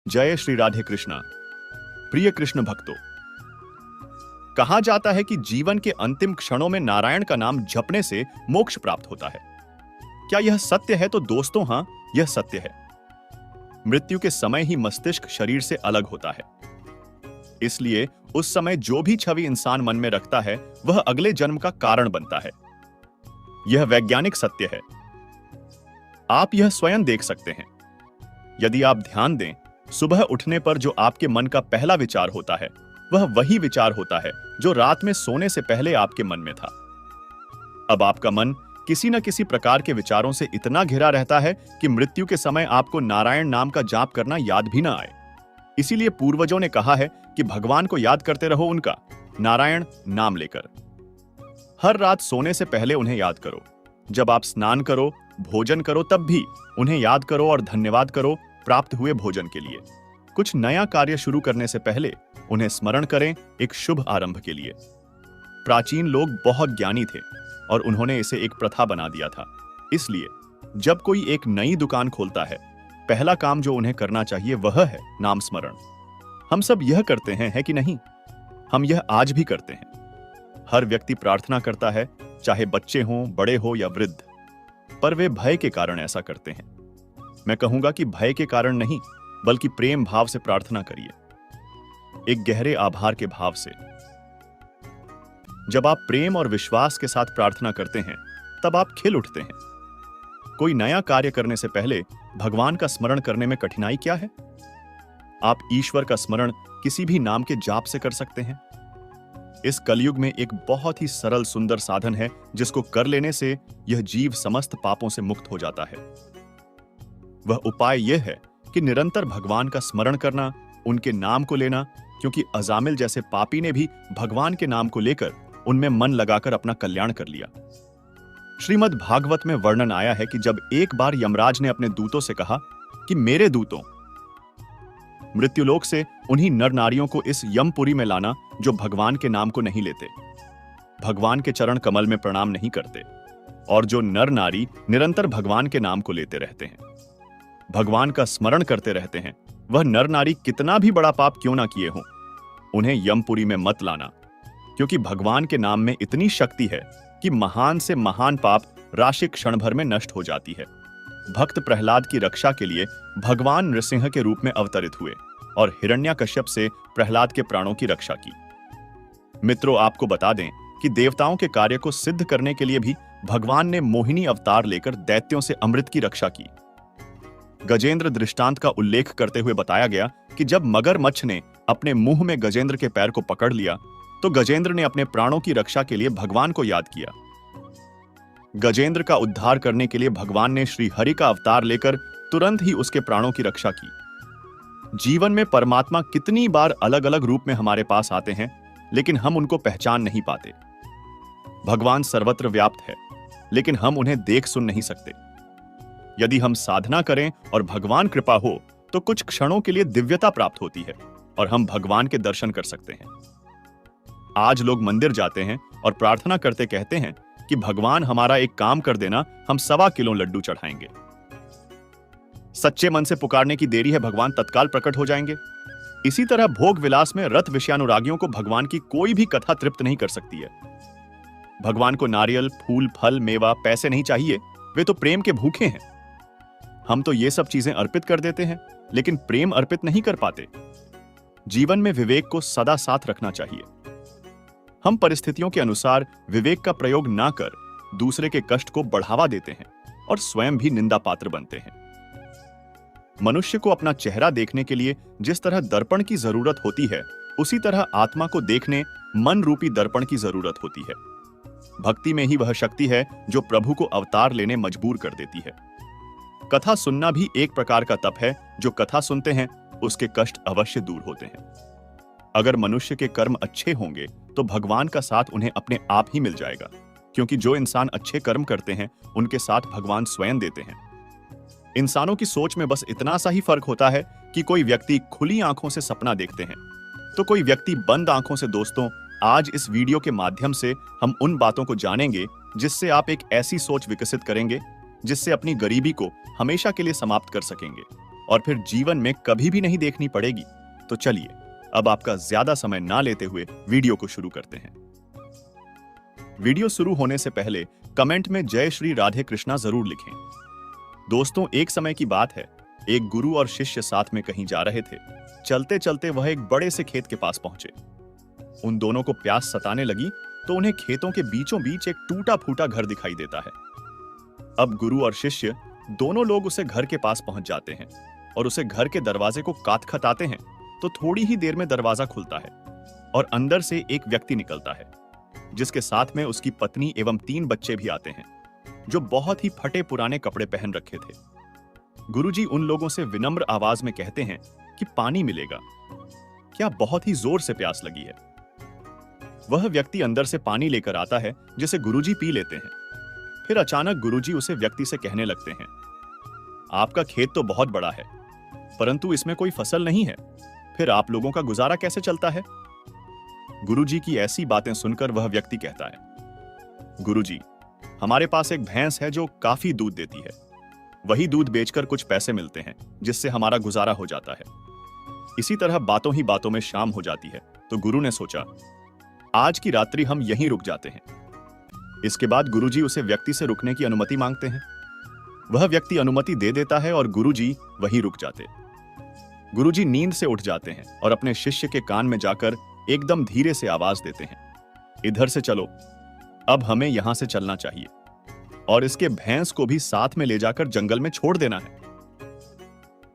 जय श्री राधे कृष्णा। प्रिय कृष्ण भक्तों, कहा जाता है कि जीवन के अंतिम क्षणों में नारायण का नाम जपने से मोक्ष प्राप्त होता है। क्या यह सत्य है? तो दोस्तों हां, यह सत्य है। मृत्यु के समय ही मस्तिष्क शरीर से अलग होता है। इसलिए उस समय जो भी छवि इंसान मन में रखता है वह अगले जन्म का कारण बनता है। यह वैज्ञानिक सत्य है। आप यह स्वयं देख सकते हैं। यदि आप ध्यान दें, सुबह उठने पर जो आपके मन का पहला विचार होता है वह वही विचार होता है जो रात में सोने से पहले आपके मन में था। अब आपका मन किसी न किसी प्रकार के विचारों से इतना घिरा रहता है कि मृत्यु के समय आपको नारायण नाम का जाप करना याद भी ना आए। इसीलिए पूर्वजों ने कहा है कि भगवान को याद करते रहो, उनका नारायण नाम लेकर। हर रात सोने से पहले उन्हें याद करो। जब आप स्नान करो, भोजन करो, तब भी उन्हें याद करो और धन्यवाद करो प्राप्त हुए भोजन के लिए। कुछ नया कार्य शुरू करने से पहले उन्हें स्मरण करें, एक शुभ आरंभ के लिए। प्राचीन लोग बहुत ज्ञानी थे और उन्होंने इसे एक प्रथा बना दिया था। इसलिए जब कोई एक नई दुकान खोलता है, पहला काम जो उन्हें करना चाहिए वह है नाम स्मरण। हम सब यह करते हैं, है कि नहीं? हम यह आज भी करते हैं। हर व्यक्ति प्रार्थना करता है, चाहे बच्चे हों, बड़े हो या वृद्ध, पर वे भय के कारण ऐसा करते हैं। मैं कहूंगा कि भय के कारण नहीं, बल्कि प्रेम भाव से प्रार्थना करिए, एक गहरे आभार के भाव से। जब आप प्रेम और विश्वास के साथ प्रार्थना करते हैं, तब आप खिल उठते हैं। कोई नया कार्य करने से पहले भगवान का स्मरण करने में कठिनाई क्या है? आप ईश्वर का स्मरण किसी भी नाम के जाप से कर सकते हैं। इस कलयुग में एक बहुत ही सरल सुंदर साधन है जिसको कर लेने से यह जीव समस्त पापों से मुक्त हो जाता है। वह उपाय यह है कि निरंतर भगवान का स्मरण करना, उनके नाम को लेना, क्योंकि अजामिल जैसे पापी ने भी भगवान के नाम को लेकर उनमें मन लगाकर अपना कल्याण कर लिया। श्रीमद् भागवत में वर्णन आया है कि जब एक बार यमराज ने अपने दूतों से कहा कि मेरे दूतों, मृत्युलोक से उन्हीं नर नारियों को इस यमपुरी में लाना जो भगवान के नाम को नहीं लेते, भगवान के चरण कमल में प्रणाम नहीं करते, और जो नर नारी निरंतर भगवान के नाम को लेते रहते हैं, भगवान का स्मरण करते रहते हैं, वह नर नारी कितना भी बड़ा पाप क्यों ना किए हों, उन्हें यमपुरी में मत लाना, क्योंकि भगवान के नाम में इतनी शक्ति है कि महान से महान पाप राशि क्षण भर में नष्ट हो जाती है। भक्त प्रहलाद की रक्षा के लिए भगवान नृसिंह के रूप में अवतरित हुए और हिरण्याकश्यप से प्रहलाद के प्राणों की रक्षा की। मित्रों, आपको बता दें कि देवताओं के कार्य को सिद्ध करने के लिए भी भगवान ने मोहिनी अवतार लेकर दैत्यों से अमृत की रक्षा की। गजेंद्र दृष्टांत का उल्लेख करते हुए बताया गया कि जब मगरमच्छ ने अपने मुंह में गजेंद्र के पैर को पकड़ लिया तो गजेंद्र ने अपने प्राणों की रक्षा के लिए भगवान को याद किया। गजेंद्र का उद्धार करने के लिए भगवान ने श्री हरि का अवतार लेकर तुरंत ही उसके प्राणों की रक्षा की। जीवन में परमात्मा कितनी बार अलग अलग रूप में हमारे पास आते हैं, लेकिन हम उनको पहचान नहीं पाते। भगवान सर्वत्र व्याप्त है, लेकिन हम उन्हें देख सुन नहीं सकते। यदि हम साधना करें और भगवान कृपा हो तो कुछ क्षणों के लिए दिव्यता प्राप्त होती है और हम भगवान के दर्शन कर सकते हैं। आज लोग मंदिर जाते हैं और प्रार्थना करते कहते हैं कि भगवान हमारा एक काम कर देना, हम 1.25 किलो लड्डू चढ़ाएंगे। सच्चे मन से पुकारने की देरी है, भगवान तत्काल प्रकट हो जाएंगे। इसी तरह भोग विलास में रत विषयानुरागियों को भगवान की कोई भी कथा तृप्त नहीं कर सकती है। भगवान को नारियल, फूल, फल, मेवा, पैसे नहीं चाहिए, वे तो प्रेम के भूखे हैं। हम तो ये सब चीजें अर्पित कर देते हैं, लेकिन प्रेम अर्पित नहीं कर पाते। जीवन में विवेक को सदा साथ रखना चाहिए। हम परिस्थितियों के अनुसार विवेक का प्रयोग ना कर दूसरे के कष्ट को बढ़ावा देते हैं और स्वयं भी निंदा पात्र बनते हैं। मनुष्य को अपना चेहरा देखने के लिए जिस तरह दर्पण की जरूरत होती है, उसी तरह आत्मा को देखने मन रूपी दर्पण की जरूरत होती है। भक्ति में ही वह शक्ति है जो प्रभु को अवतार लेने मजबूर कर देती है। कथा सुनना भी एक प्रकार का तप है। जो कथा सुनते हैं उसके कष्ट अवश्य दूर होते हैं। अगर मनुष्य के कर्म अच्छे होंगे तो भगवान का साथ उन्हें अपने आप ही मिल जाएगा, क्योंकि जो इंसान अच्छे कर्म करते हैं उनके साथ भगवान स्वयं देते हैं। इंसानों की सोच में बस इतना सा ही फर्क होता है कि कोई व्यक्ति खुली आंखों से सपना देखते हैं तो कोई व्यक्ति बंद आंखों से। दोस्तों, आज इस वीडियो के माध्यम से हम उन बातों को जानेंगे जिससे आप एक ऐसी सोच विकसित करेंगे जिससे अपनी गरीबी को हमेशा के लिए समाप्त कर सकेंगे और फिर जीवन में कभी भी नहीं देखनी पड़ेगी। तो चलिए अब आपका ज्यादा समय ना लेते हुए वीडियो को शुरू करते हैं। वीडियो शुरू होने से पहले कमेंट में जय श्री राधे कृष्णा जरूर लिखें। दोस्तों, एक समय की बात है, एक गुरु और शिष्य साथ में कहीं जा रहे थे। चलते चलते वह एक बड़े से खेत के पास पहुंचे। उन दोनों को प्यास सताने लगी तो उन्हें खेतों के बीचों बीच एक टूटा फूटा घर दिखाई देता है। अब गुरु और शिष्य दोनों लोग उसे घर के पास पहुंच जाते हैं और उसे घर के दरवाजे को खटखटाते हैं तो थोड़ी ही देर में दरवाजा खुलता है और अंदर से एक व्यक्ति निकलता है, जिसके साथ में उसकी पत्नी एवं 3 बच्चे भी आते हैं, जो बहुत ही फटे पुराने कपड़े पहन रखे थे। गुरुजी उन लोगों से विनम्र आवाज में कहते हैं कि पानी मिलेगा क्या, बहुत ही जोर से प्यास लगी है। वह व्यक्ति अंदर से पानी लेकर आता है, जिसे गुरुजी पी लेते हैं। फिर अचानक गुरुजी उसे व्यक्ति से कहने लगते हैं, आपका खेत तो बहुत बड़ा है, परंतु इसमें कोई फसल नहीं है, फिर आप लोगों का गुजारा कैसे चलता है? गुरुजी की ऐसी बातें सुनकर वह व्यक्ति कहता है, गुरुजी, हमारे पास एक भैंस है जो काफी दूध देती है। वही दूध बेचकर कुछ पैसे मिलते हैं, जिससे हमारा गुजारा हो जाता है। इसी तरह बातों ही बातों में शाम हो जाती है, तो गुरु ने सोचा आज की रात्रि हम यहीं रुक जाते हैं। इसके बाद गुरुजी उसे व्यक्ति से रुकने की अनुमति मांगते हैं। वह व्यक्ति अनुमति दे देता है और गुरुजी वहीं रुक जाते। गुरुजी नींद से उठ जाते हैं और अपने शिष्य के कान में जाकर एकदम धीरे से आवाज देते हैं, इधर से चलो, अब हमें यहां से चलना चाहिए और इसके भैंस को भी साथ में ले जाकर जंगल में छोड़ देना है।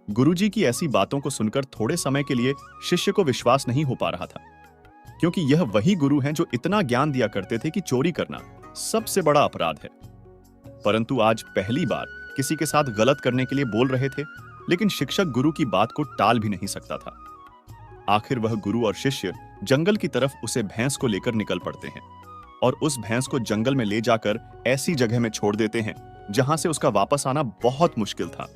गुरुजी की ऐसी बातों को सुनकर थोड़े समय के लिए शिष्य को विश्वास नहीं हो पा रहा था, क्योंकि यह वही गुरु हैं जो इतना ज्ञान दिया करते थे कि चोरी करना सबसे बड़ा अपराध है। परंतु आज पहली बार किसी के साथ गलत करने के लिए बोल रहे थे, लेकिन शिक्षक गुरु की बात को टाल भी नहीं सकता था। आखिर वह गुरु और शिष्य जंगल की तरफ उसे भैंस को लेकर निकल पड़ते हैं और उस भैंस को जंगल में ले जाकर ऐसी जगह में छोड़ देते हैं जहां से उसका वापस आना बहुत मुश्किल था।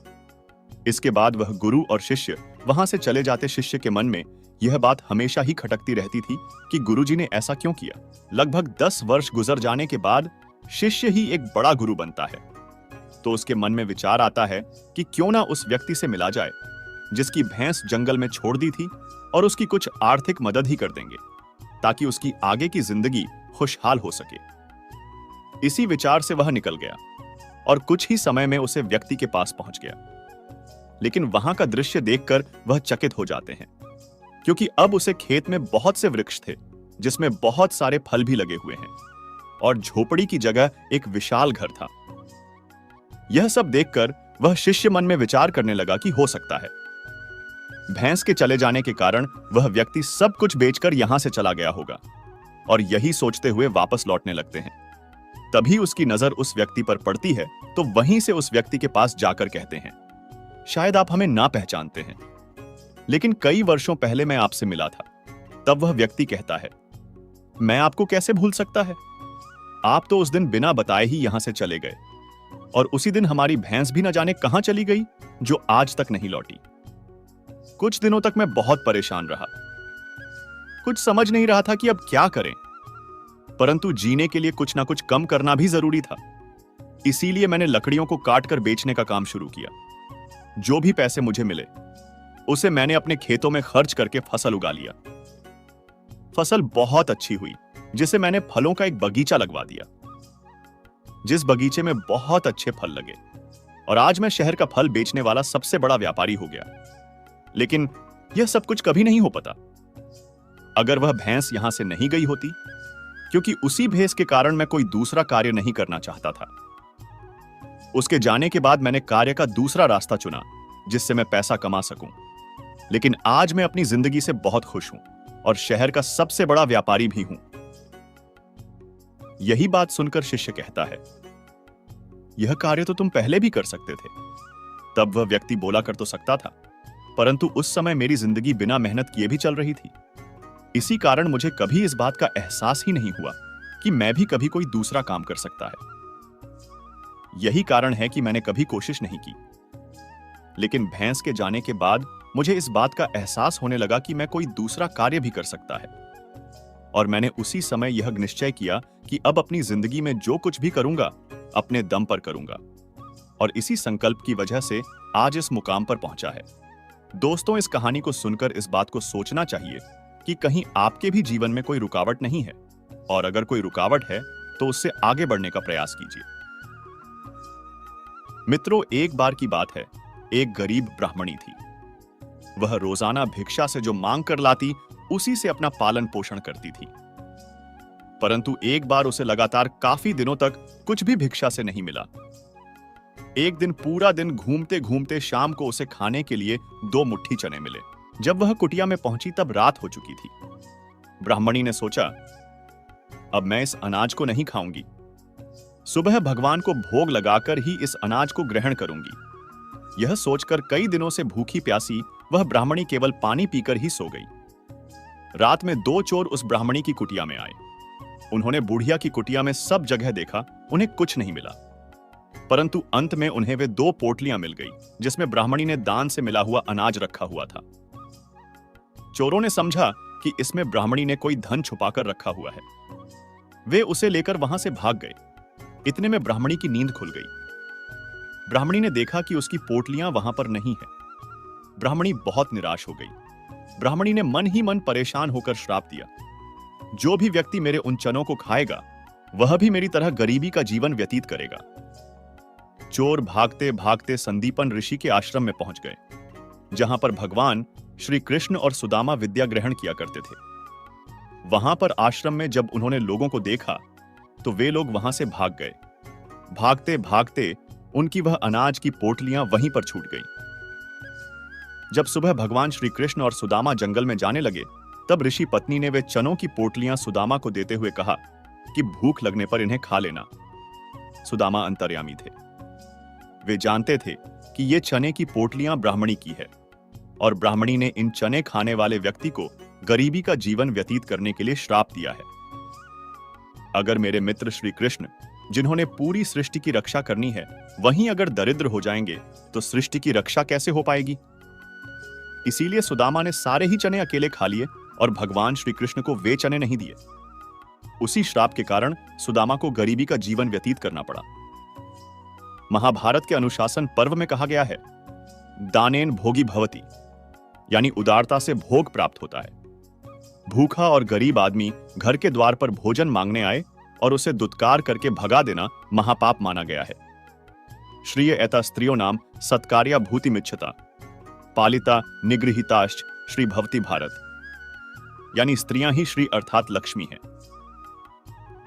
इसके बाद वह गुरु और शिष्य वहां से चले जाते। शिष्य के मन में यह बात हमेशा ही खटकती रहती थी कि गुरुजी ने ऐसा क्यों किया। लगभग 10 वर्ष गुजर जाने के बाद शिष्य ही एक बड़ा गुरु बनता है, तो उसके मन में विचार आता है कि क्यों ना उस व्यक्ति से मिला जाए जिसकी भैंस जंगल में छोड़ दी थी, और उसकी कुछ आर्थिक मदद ही कर देंगे ताकि उसकी आगे की जिंदगी खुशहाल हो सके। इसी विचार से वह निकल गया और कुछ ही समय में उसे व्यक्ति के पास पहुंच गया। लेकिन वहां का दृश्य देखकर वह चकित हो जाते हैं, क्योंकि अब उसे खेत में बहुत से वृक्ष थे जिसमें बहुत सारे फल भी लगे हुए हैं और झोपड़ी की जगह एक विशाल घर था। यह सब देखकर वह शिष्य मन में विचार करने लगा कि हो सकता है भैंस के चले जाने के कारण वह व्यक्ति सब कुछ बेचकर यहां से चला गया होगा, और यही सोचते हुए वापस लौटने लगते हैं। तभी उसकी नजर उस व्यक्ति पर पड़ती है, तो वहीं से उस व्यक्ति के पास जाकर कहते हैं, शायद आप हमें ना पहचानते हैं, लेकिन कई वर्षों पहले मैं आपसे मिला था। तब वह व्यक्ति कहता है, मैं आपको कैसे भूल सकता है, आप तो उस दिन बिना बताए ही यहां से चले गए, और उसी दिन हमारी भैंस भी न जाने कहां चली गई, जो आज तक नहीं लौटी। कुछ दिनों तक मैं बहुत परेशान रहा, कुछ समझ नहीं रहा था कि अब क्या करें, परंतु जीने के लिए कुछ ना कुछ कम करना भी जरूरी था। इसीलिए मैंने लकड़ियों को काटकर बेचने का काम शुरू किया। जो भी पैसे मुझे मिले उसे मैंने अपने खेतों में खर्च करके फसल उगा लिया। फसल बहुत अच्छी हुई, जिसे मैंने फलों का एक बगीचा लगवा दिया, जिस बगीचे में बहुत अच्छे फल लगे, और आज मैं शहर का फल बेचने वाला सबसे बड़ा व्यापारी हो गया। लेकिन यह सब कुछ कभी नहीं हो पाता अगर वह भैंस यहां से नहीं गई होती, क्योंकि उसी भैंस के कारण मैं कोई दूसरा कार्य नहीं करना चाहता था। उसके जाने के बाद मैंने कार्य का दूसरा रास्ता चुना जिससे मैं पैसा कमा सकूं। लेकिन आज मैं अपनी जिंदगी से बहुत खुश हूं और शहर का सबसे बड़ा व्यापारी भी हूं। यही बात सुनकर शिष्य कहता है, यह कार्य तो तुम पहले भी कर सकते थे। तब वह व्यक्ति बोला कर तो सकता था, परंतु उस समय मेरी जिंदगी बिना मेहनत किए भी चल रही थी। इसी कारण मुझे कभी इस बात का एहसास ही नहीं हुआ कि मैं भी कभी कोई दूसरा काम कर सकता है। यही कारण है कि मैंने कभी कोशिश नहीं की। लेकिन भैंस के जाने के बाद मुझे इस बात का एहसास होने लगा कि मैं कोई दूसरा कार्य भी कर सकता है, और मैंने उसी समय यह निश्चय किया कि अब अपनी जिंदगी में जो कुछ भी करूंगा अपने दम पर करूंगा, और इसी संकल्प की वजह से आज इस मुकाम पर पहुंचा है। दोस्तों, इस कहानी को सुनकर इस बात को सोचना चाहिए कि कहीं आपके भी जीवन में कोई रुकावट नहीं है, और अगर कोई रुकावट है तो उससे आगे बढ़ने का प्रयास कीजिए। मित्रों, एक बार की बात है, एक गरीब ब्राह्मणी थी। वह रोजाना भिक्षा से जो मांग कर लाती, उसी से अपना पालन पोषण करती थी। परंतु एक बार उसे लगातार काफी दिनों तक कुछ भी भिक्षा से नहीं मिला। एक दिन पूरा दिन घूमते घूमते शाम को उसे खाने के लिए 2 मुट्ठी चने मिले। जब वह कुटिया में पहुंची तब रात हो चुकी थी। ब्राह्मणी ने सोचा, अब मैं इस अनाज को नहीं खाऊंगी। सुबह भगवान को भोग लगाकर ही इस अनाज को ग्रहण करूंगी। यह सोचकर कई दिनों से भूखी प्यासी वह ब्राह्मणी केवल पानी पीकर ही सो गई। रात में 2 चोर उस ब्राह्मणी की कुटिया में आए। उन्होंने बुढ़िया की कुटिया में सब जगह देखा, उन्हें कुछ नहीं मिला। परंतु अंत में उन्हें वे 2 पोटलियां मिल गई, जिसमें ब्राह्मणी ने दान से मिला हुआ अनाज रखा हुआ था। चोरों ने समझा कि इसमें ब्राह्मणी ने कोई धन छुपाकर रखा हुआ है। वे उसे लेकर वहां से भाग गए। इतने में ब्राह्मणी की नींद खुल गई। ब्राह्मणी ने देखा कि उसकी पोटलियां वहां पर नहीं है। ब्राह्मणी बहुत निराश हो गई। ब्राह्मणी ने मन ही मन परेशान होकर श्राप दिया, जो भी व्यक्ति मेरे उन चनों को खाएगा, वह भी मेरी तरह गरीबी का जीवन व्यतीत करेगा। चोर भागते भागते संदीपन ऋषि के आश्रम में पहुंच गए, जहां पर भगवान श्री कृष्ण और सुदामा विद्या ग्रहण किया करते थे। वहां पर आश्रम में जब उन्होंने लोगों को देखा तो वे लोग वहां से भाग गए। भागते भागते उनकी वह अनाज की पोटलियां वहीं पर छूट गई। जब सुबह भगवान श्री कृष्ण और सुदामा जंगल में जाने लगे, तब ऋषि पत्नी ने वे चनों की पोटलियां सुदामा को देते हुए कहा कि भूख लगने पर इन्हें खा लेना। सुदामा अंतर्यामी थे। वे जानते थे कि ये चने की पोटलियां ब्राह्मणी की है, और ब्राह्मणी ने इन चने खाने वाले व्यक्ति को गरीबी का जीवन व्यतीत करने के लिए श्राप दिया है। अगर मेरे मित्र श्री कृष्ण, जिन्होंने पूरी सृष्टि की रक्षा करनी है, वहीं अगर दरिद्र हो जाएंगे तो सृष्टि की रक्षा कैसे हो पाएगी? इसीलिए सुदामा ने सारे ही चने अकेले खा लिए और भगवान श्री कृष्ण को वे चने नहीं दिए। उसी श्राप के कारण सुदामा को गरीबी का जीवन व्यतीत करना पड़ा। महाभारत के अनुशासन पर्व में कहा गया है, दानेन भोगी भवति, यानी उदारता से भोग प्राप्त होता है। भूखा और गरीब आदमी घर के द्वार पर भोजन मांगने आए और उसे दुत्कार करके भगा देना महापाप माना गया है। श्रिय एता स्त्रियो नाम सत्कार्या भूति मिच्छता, पालिता निगृहिताश्च श्री भवती भारत, यानी स्त्रियां ही श्री अर्थात लक्ष्मी हैं।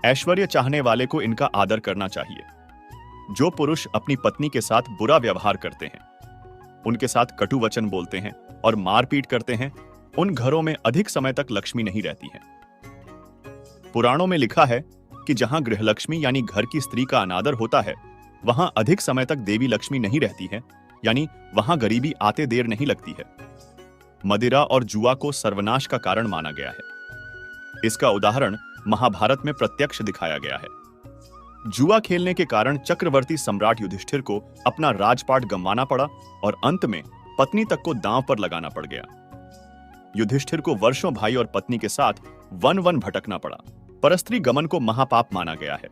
ऐश्वर्य चाहने वाले को इनका आदर करना चाहिए। जो पुरुष अपनी पत्नी के साथ बुरा व्यवहार करते हैं, उनके साथ कटु वचन बोलते हैं और मारपीट करते हैं, उन घरों में अधिक समय तक लक्ष्मी नहीं रहती है। पुराणों में लिखा है कि जहां गृहलक्ष्मी यानी घर की स्त्री का अनादर होता है, वहां अधिक समय तक देवी लक्ष्मी नहीं रहती है, यानी वहां गरीबी आते देर नहीं लगती है। मदिरा और जुआ को सर्वनाश का कारण माना गया है। इसका उदाहरण महाभारत में प्रत्यक्ष दिखाया गया है। जुआ खेलने के कारण चक्रवर्ती सम्राट युधिष्ठिर को अपना राजपाट गंवाना पड़ा और अंत में पत्नी तक को दांव पर लगाना पड़ गया। युधिष्ठिर को वर्षों भाई और पत्नी के साथ वन वन भटकना पड़ा। परस्त्री गमन को महापाप माना गया है।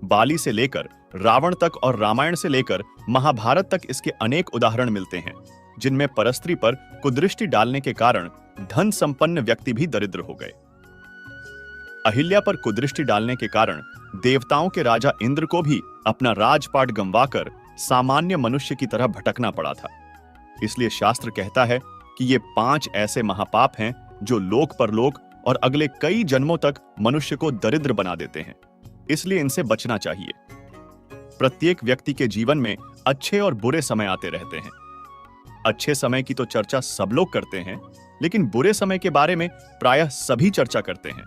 बाली से लेकर रावण तक और रामायण से लेकर महाभारत तक इसके अनेक उदाहरण मिलते हैं, जिनमें परस्त्री पर कुदृष्टि डालने के कारण धन संपन्न व्यक्ति भी दरिद्र हो गए। अहिल्या पर कुदृष्टि डालने के कारण देवताओं के राजा इंद्र को भी अपना राजपाट गंवाकर सामान्य मनुष्य की तरह भटकना पड़ा था। इसलिए शास्त्र कहता है कि ये 5 ऐसे महापाप हैं जो लोक परलोक और अगले कई जन्मों तक मनुष्य को दरिद्र बना देते हैं। इसलिए इनसे बचना चाहिए। प्रत्येक व्यक्ति के जीवन में अच्छे और बुरे समय आते रहते हैं। अच्छे समय की तो चर्चा सब लोग करते हैं, लेकिन बुरे समय के बारे में प्रायः सभी चर्चा करते हैं।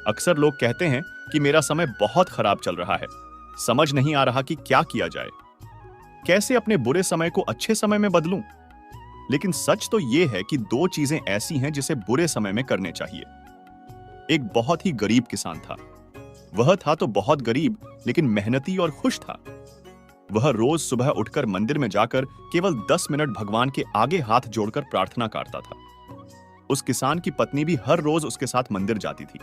अक्सर लोग कहते हैं कि मेरा समय बहुत खराब चल रहा है, समझ नहीं आ रहा कि क्या किया जाए, कैसे अपने बुरे समय को अच्छे समय में बदलूं। लेकिन सच तो यह है कि 2 चीजें ऐसी हैं जिसे बुरे समय में करने चाहिए। एक बहुत ही गरीब किसान था। वह था तो बहुत गरीब, लेकिन मेहनती और खुश था। वह रोज सुबह उठकर मंदिर में जाकर केवल 10 मिनट भगवान के आगे हाथ जोड़कर प्रार्थना करता था। उस किसान की पत्नी भी हर रोज उसके साथ मंदिर जाती थी।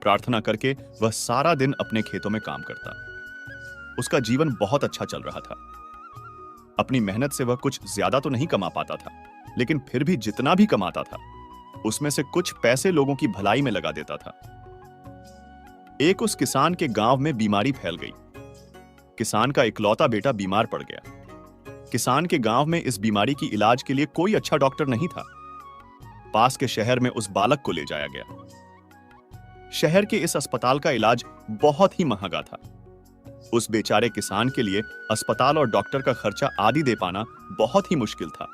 प्रार्थना करके वह सारा दिन अपने खेतों में काम करता। उसका जीवन बहुत अच्छा चल रहा था। अपनी मेहनत से वह कुछ ज्यादा तो नहीं कमा पाता था, लेकिन फिर भी जितना भी कमाता था उसमें से कुछ पैसे लोगों की भलाई में लगा देता था। एक उस किसान के गांव में बीमारी फैल गई। किसान का इकलौता बेटा बीमार पड़ गया। किसान के गांव में इस बीमारी की इलाज के लिए कोई अच्छा डॉक्टर नहीं था। पास के शहर में उस बालक को ले जाया गया। शहर के इस अस्पताल का इलाज बहुत ही महंगा था। उस बेचारे किसान के लिए अस्पताल और डॉक्टर का खर्चा आदि दे पाना बहुत ही मुश्किल था।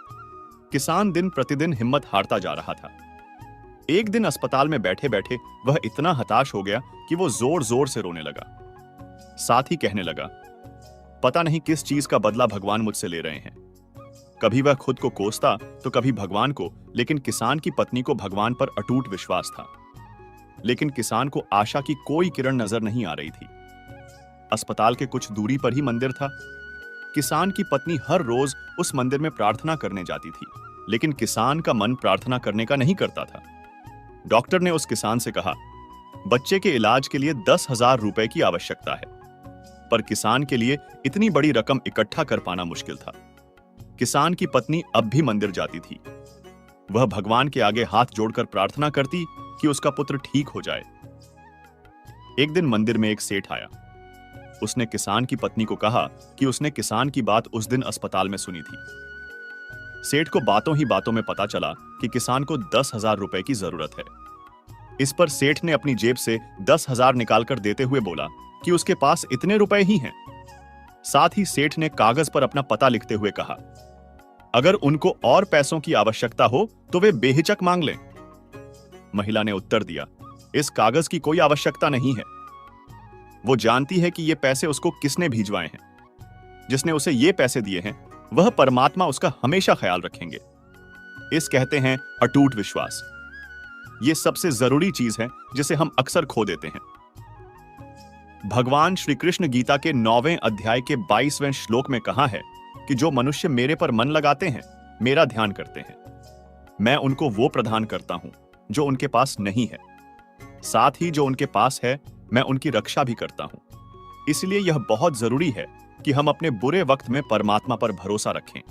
किसान दिन प्रतिदिन हिम्मत हारता जा रहा था। एक दिन अस्पताल में बैठे बैठे वह इतना हताश हो गया कि वो जोर जोर से रोने लगा। साथ ही कहने लगा, पता नहीं किस चीज का बदला भगवान मुझसे ले रहे हैं। कभी वह खुद को कोसता तो कभी भगवान को, लेकिन किसान की पत्नी को भगवान पर अटूट विश्वास था। लेकिन किसान को आशा की कोई किरण नजर नहीं आ रही थी। अस्पताल के कुछ दूरी पर ही मंदिर था। किसान की पत्नी हर रोज उस मंदिर में प्रार्थना करने जाती थी, लेकिन किसान का मन प्रार्थना करने का नहीं करता था। डॉक्टर ने उस किसान से कहा, बच्चे के इलाज के लिए 10,000 रुपए की आवश्यकता है, पर किसान के लिए इतनी बड़ी रकम इकट्ठा कर पाना मुश्किल था। किसान की पत्नी अब भी मंदिर जाती थी। वह भगवान के आगे हाथ जोड़कर प्रार्थना करती कि उसका पुत्र ठीक हो जाए। एक दिन मंदिर में एक सेठ आया। उसने किसान की पत्नी को कहा कि उसने किसान की बात उस दिन अस्पताल में सुनी थी। सेठ को बातों ही बातों में पता चला कि किसान को 10,000 रुपए की जरूरत है। इस पर सेठ ने अपनी जेब से 10,000 निकालकर देते हुए बोला कि उसके पास इतने रुपए ही हैं। साथ ही सेठ ने कागज पर अपना पता लिखते हुए कहा, अगर उनको और पैसों की आवश्यकता हो तो वे बेहिचक मांग लें। महिला ने उत्तर दिया, इस कागज की कोई आवश्यकता नहीं है। वो जानती है कि ये पैसे उसको किसने भिजवाए हैं। जिसने उसे ये पैसे दिए हैं वह परमात्मा उसका हमेशा ख्याल रखेंगे। इस कहते हैं अटूट विश्वास। ये सबसे जरूरी चीज है जिसे हम अक्सर खो देते हैं। भगवान श्री कृष्ण गीता के 9वें अध्याय के 22वें श्लोक में कहा है कि जो मनुष्य मेरे पर मन लगाते हैं, मेरा ध्यान करते हैं, मैं उनको वो प्रदान करता हूं जो उनके पास नहीं है। साथ ही जो उनके पास है मैं उनकी रक्षा भी करता हूं। इसलिए यह बहुत जरूरी है कि हम अपने बुरे वक्त में परमात्मा पर भरोसा रखें।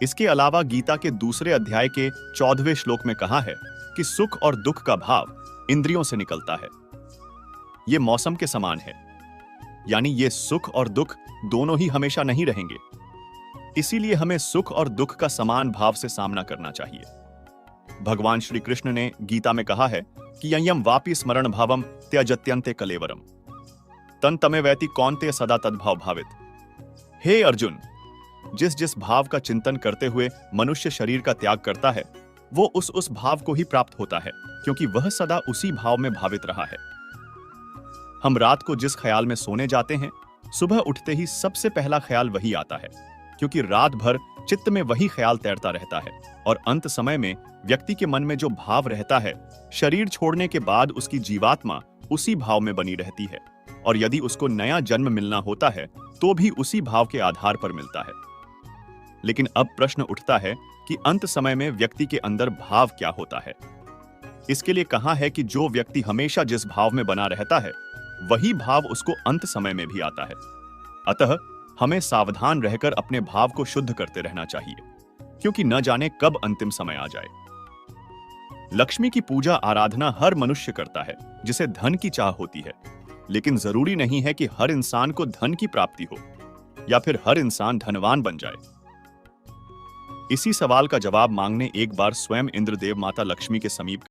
इसके अलावा गीता के दूसरे अध्याय के 14वें श्लोक में कहा है कि सुख और दुख का भाव इंद्रियों से निकलता है। यह मौसम के समान है, यानी ये सुख और दुख दोनों ही हमेशा नहीं रहेंगे। इसीलिए हमें सुख और दुख का समान भाव से सामना करना चाहिए। भगवान श्री कृष्ण ने गीता में कहा है कि ययम वापि स्मरण भावम त्यजत्यन्ते कलेवरम तन तमे वैति कौन्ते सदा तद्भाव भावित। हे अर्जुन, जिस जिस भाव का चिंतन करते हुए मनुष्य शरीर का त्याग करता है वो उस भाव को ही प्राप्त होता है, क्योंकि वह सदा उसी भाव में भावित रहा है। हम रात को जिस ख्याल में सोने जाते हैं, सुबह उठते ही सबसे पहला ख्याल वही आता है, क्योंकि रात भर चित्त में वही ख्याल तैरता रहता है और अंत समय में व्यक्ति के मन में जो भाव रहता है, शरीर छोड़ने के बाद उसकी जीवात्मा उसी भाव में बनी रहती है। और यदि उसको नया जन्म मिलना होता है तो भी उसी भाव के आधार पर मिलता है। लेकिन अब प्रश्न उठता है कि अंत समय में व्यक्ति के अंदर भाव क्या होता है। इसके लिए कहा है कि जो व्यक्ति हमेशा जिस भाव में बना रहता है वही भाव उसको अंत समय में भी आता है। अतः हमें सावधान रहकर अपने भाव को शुद्ध करते रहना चाहिए, क्योंकि न जाने कब अंतिम समय आ जाए। लक्ष्मी की पूजा आराधना हर मनुष्य करता है जिसे धन की चाह होती है, लेकिन जरूरी नहीं है कि हर इंसान को धन की प्राप्ति हो या फिर हर इंसान धनवान बन जाए। इसी सवाल का जवाब मांगने एक बार स्वयं इंद्रदेव माता लक्ष्मी के समीप